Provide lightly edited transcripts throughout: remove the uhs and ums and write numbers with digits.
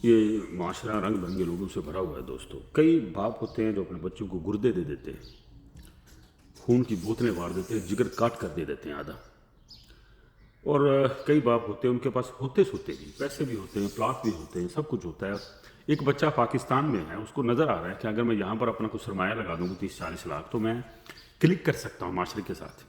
یہ معاشرہ رنگ برنگے لوگوں سے بھرا ہوا ہے دوستو. کئی باپ ہوتے ہیں جو اپنے بچوں کو گردے دے دیتے ہیں, خون کی بوتلیں وار دیتے ہیں, جگر کاٹ کر دے دیتے ہیں آدھا. اور کئی باپ ہوتے ہیں ان کے پاس ہوتے سوتے بھی, پیسے بھی ہوتے ہیں, پلاٹ بھی ہوتے ہیں, سب کچھ ہوتا ہے. ایک بچہ پاکستان میں ہے, اس کو نظر آ رہا ہے کہ اگر میں یہاں پر اپنا کچھ سرمایہ لگا دوں گا 30-40 لاکھ تو میں کلک کر سکتا ہوں معاشرے کے ساتھ.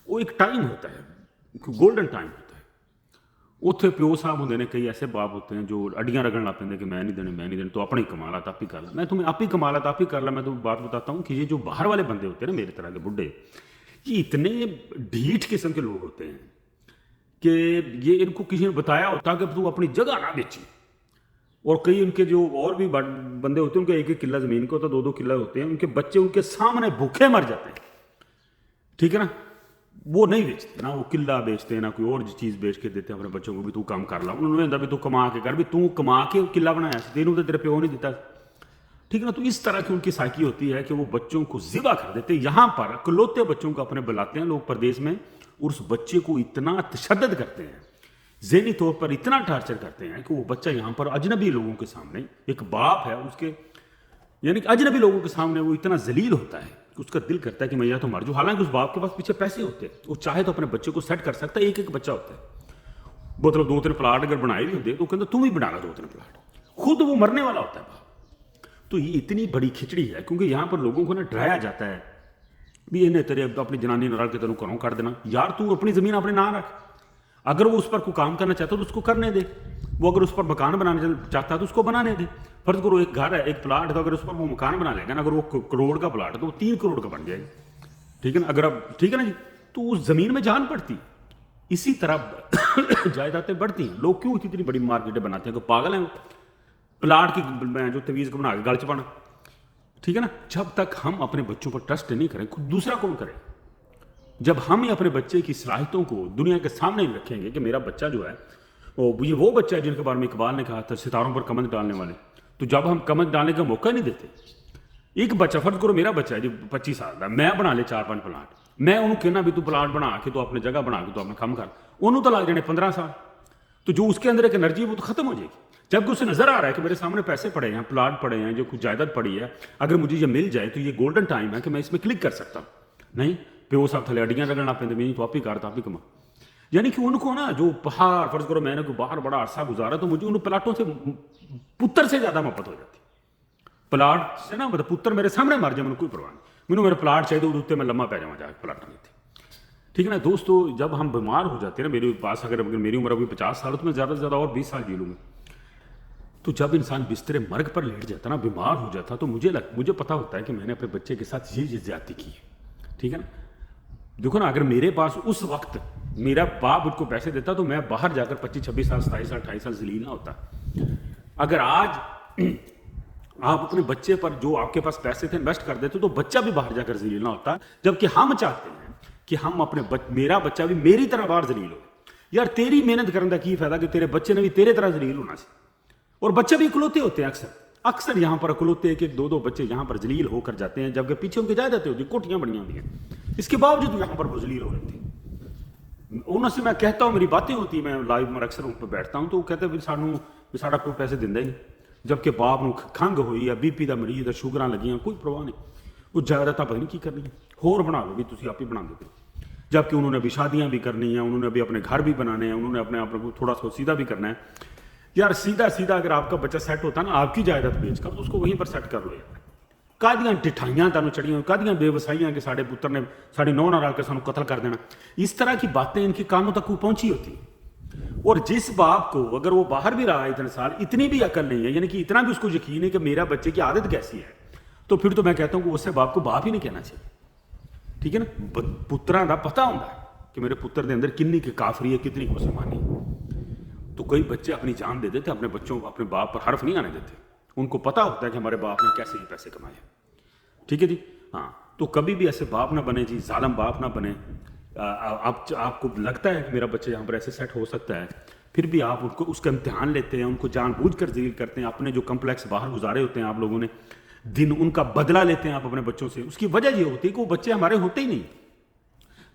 وہ ایک ٹائم ہوتا ہے, گولڈن ٹائم ہوتا ہے. اتنے پیو صاحب ہوتے ہیں, کئی ایسے باپ ہوتے ہیں جو اڈیاں رگڑ لگ پہ کہ میں نہیں دینے, تو اپنے کمالات آپ ہی کر لا. میں تمہیں آپ ہی کمالات آپ ہی کر لا. میں تو بات بتاتا ہوں کہ یہ جو باہر والے بندے ہوتے ہیں نا, میرے طرح کے بڈھے, یہ اتنے ڈھیٹ قسم کے لوگ ہوتے ہیں کہ یہ ان کو کسی نے بتایا ہوتا کہ تو اپنی جگہ نہ بیچی. اور کئی ان کے جو اور بھی بندے ہوتے ہیں, ان کے 1-1 کلہ زمین کا ہوتا ہے, 2-2 کلہ ہوتے ہیں, ان کے بچے ان کے سامنے بھوکے مر جاتے ہیں. ٹھیک ہے نا, وہ نہیں بیچتے نا, وہ قلعہ بیچتے ہیں نا کوئی اور چیز بیچ کے دیتے ہیں اپنے بچوں کو بھی تو کام کر لا. انہوں نے اندر بھی تو کما کے کر, بھی تو کما کے قلعہ بنایا, تینوں تو تیرے پیو نہیں دیتا. ٹھیک ہے نا. تو اس طرح کی ان کی سائیکی ہوتی ہے کہ وہ بچوں کو ذبح کر دیتے. یہاں پر اکلوتے بچوں کو اپنے بلاتے ہیں لوگ پردیس میں, اور اس بچے کو اتنا تشدد کرتے ہیں, ذہنی طور پر اتنا ٹارچر کرتے ہیں کہ وہ بچہ یہاں پر اجنبی لوگوں کے سامنے, ایک باپ ہے اس کے, یعنی کہ اجنبی لوگوں کے سامنے وہ اتنا ذلیل ہوتا ہے کہ اس کا دل کرتا ہے کہ میں یا تو مر جاؤں. حالانکہ اس باپ کے پاس پیچھے پیسے ہوتے ہیں, وہ چاہے تو اپنے بچے کو سیٹ کر سکتا ہے. 1-1 بچہ ہوتا ہے, مطلب 2-3 پلاٹ اگر بنائے بھی ہوتے تو کہتے تم ہی بنا لا 2-3 پلاٹ, خود وہ مرنے والا ہوتا ہے باپ. تو یہ اتنی بڑی کھچڑی ہے کیونکہ یہاں پر لوگوں کو نا ڈرایا جاتا ہے بھی انہیں تیرے اپنی جنانی ناراض کے تینوں کروں کر دینا. یار تو اپنی زمین اپنے نام رکھ, اگر وہ اس پر کوئی کام کرنا چاہتا ہے تو اس کو کرنے دے. وہ اگر اس پر مکان بنانا چاہتا ہے تو اس کو بنانے دے. فرض کرو ایک گھر ہے, ایک پلاٹ ہے, تو اگر اس پر وہ مکان بنا لے گا نا, اگر وہ کروڑ کا پلاٹ ہے تو وہ 3 کروڑ کا بن جائے گا. ٹھیک ہے نا, اگر اب ٹھیک ہے نا جی, تو اس زمین میں جان پڑتی. اسی طرح جائیدادیں بڑھتی ہیں. لوگ کیوں اتنی بڑی مارکیٹیں بناتے ہیں, کہ پاگل ہیں وہ, پلاٹ کی جو تویز کو بنا کے گل چ پانا. ٹھیک ہے نا. جب تک ہم اپنے بچوں پر ٹرسٹ نہیں کریں, دوسرا کون کرے. جب ہم ہی اپنے بچے کی صلاحیتوں کو دنیا کے سامنے نہیں رکھیں گے کہ میرا بچہ جو ہے یہ وہ بچہ ہے جن کے بارے میں اقبال نے کہا تھا ستاروں پر کمند ڈالنے والے, تو جب ہم کمند ڈالنے کا موقع نہیں دیتے, ایک بچہ فرض کرو میرا بچہ ہے جو 25 سال کا, میں بنا لے 4-5 پلاٹ, میں انہوں کہنا بھی تو پلاٹ بنا کے تو اپنے جگہ بنا کے تو اپنے کام کر, انہوں تو لگ جانے 15 سال. تو جو اس کے اندر ایک انرجی وہ تو ختم ہو جائے گی. جبکہ اسے نظر آ رہا ہے کہ میرے سامنے پیسے پڑے ہیں, پلاٹ پڑے ہیں, جو کچھ جائیداد پڑی ہے, اگر مجھے یہ مل جائے تو یہ گولڈن ٹائم ہے کہ میں اس میں کلک کر سکتا ہوں. نہیں, پیو صاحب تھلے اڈیاں رگڑنا پہ تو آپ ہی کرتا, آپ ہی کما. یعنی کہ ان کو نا جو باہر فرض کرو میں نے کوئی باہر بڑا عرصہ گزارا تو مجھے ان پلاٹوں سے پتر سے زیادہ محبت ہو جاتی. پلاٹ سے نا مطلب پتر میرے سامنے مر جائے, مجھے کوئی پرواہ نہیں, مجھے میرے پلاٹ چاہیے وہ اتنے میں لمبا پی جاؤں جا کے پلاٹ نہیں تھے. ٹھیک ہے نا دوستو. جب ہم بیمار ہو جاتے ہیں نا, میرے پاس اگر میری عمر ابھی 50 سال تو میں زیادہ سے زیادہ اور 20 سال جی لوں گا. تو جب انسان بستر مرگ پر لیٹ جاتا نا, بیمار ہو جاتا, تو مجھے پتا ہوتا ہے کہ میں نے اپنے بچے کے ساتھ یہ زیادتی کی ہے. ٹھیک ہے نا. دیکھو نا, اگر میرے پاس اس وقت میرا باپ مجھ کو پیسے دیتا تو میں باہر جا کر 25-26 سال 27 سال 28 سال ذلیل نہ ہوتا. اگر آج آپ اپنے بچے پر جو آپ کے پاس پیسے تھے انویسٹ کر دیتے تو بچہ بھی باہر جا کر ذلیل نہ ہوتا. جبکہ ہم چاہتے ہیں کہ ہم اپنے میرا بچہ بھی میری طرح باہر ذلیل ہو. یار تیری محنت کرنے کا کی فائدہ کہ تیرے بچے نے بھی تیرے طرح ذلیل ہونا سی. اور بچے بھی اکلوتے ہوتے ہیں اکثر یہاں پر اکلوتے ایک 2-2 بچے یہاں پر ذلیل ہو کر جاتے ہیں, جبکہ پیچھے ان کے جائیدادیں ہوتی ہیں, کوٹھیاں بڑی ہوتی ہیں, اس کے باوجود یہاں پر وہ ذلیل ہو رہے تھے. انہوں سے میں کہتا ہوں, میری باتیں ہوتی ہیں, میں لائیو میں اکثر ان پہ بیٹھتا ہوں, تو وہ کہتے ہیں ساڑا کوئی پیسے دیندا ہی نہیں. جبکہ باپ نو کھنگ ہوئی ہے, BP دا مریض ہے, شوگراں لگیاں, کوئی پرواہ نہیں, وہ جائیداد پتہ نہیں کی کرنی ہے, ہور بنا لو بھی تسی آپ ہی بنا دیتے. جبکہ انہوں نے ابھی شادیاں بھی کرنی ہیں, انہوں نے ابھی اپنے گھر بھی بنانے ہیں, انہوں نے اپنے آپ کو تھوڑا سا سیدھا بھی کرنا ہے. یار سیدھا اگر آپ کا بچہ سیٹ ہوتا ہے نا آپ کی جائیداد بیچ کر, تو اس کو وہیں پر سیٹ کر لو. یار کادیاں ٹھٹھائیاں تانوں چڑھیاں, کادیاں بے وسائیاں کہ ساڑے پتر نے ساڑی نو نہ رل کے سانوں قتل کر دینا. اس طرح کی باتیں ان کے کانوں تک کو پہنچی ہوتی. اور جس باپ کو اگر وہ باہر بھی رہا ہے اتنے سال, اتنی بھی عقل نہیں ہے, یعنی کہ اتنا بھی اس کو یقین ہے کہ میرا بچے کی عادت کیسی ہے, تو پھر تو میں کہتا ہوں کہ اس سے باپ کو باپ ہی نہیں کہنا چاہیے. ٹھیک ہے نا. پتراں دا پتہ ہوندا ہے کہ میرے پتر دے اندر کنی کی کافری ہے, کتنی مسلمانی. تو کئی بچے اپنی جان دے دیتے, اپنے بچوں کو اپنے باپ پر حرف نہیں آنے دیتے. ان کو پتہ ہوتا ہے کہ ہمارے باپ نے کیسے یہ پیسے کمائے. ٹھیک ہے جی. ہاں, تو کبھی بھی ایسے باپ نہ بنے جی, ظالم باپ نہ بنے. آپ کو لگتا ہے کہ میرا بچہ یہاں پر ایسے سیٹ ہو سکتا ہے, پھر بھی آپ اس کا امتحان لیتے ہیں, ان کو جان بوجھ کر ذلیل کرتے ہیں. اپنے جو کمپلیکس باہر گزارے ہوتے ہیں آپ لوگوں نے دن, ان کا بدلہ لیتے ہیں آپ اپنے بچوں سے. اس کی وجہ یہ ہوتی ہے کہ وہ بچے ہمارے ہوتے ہی نہیں.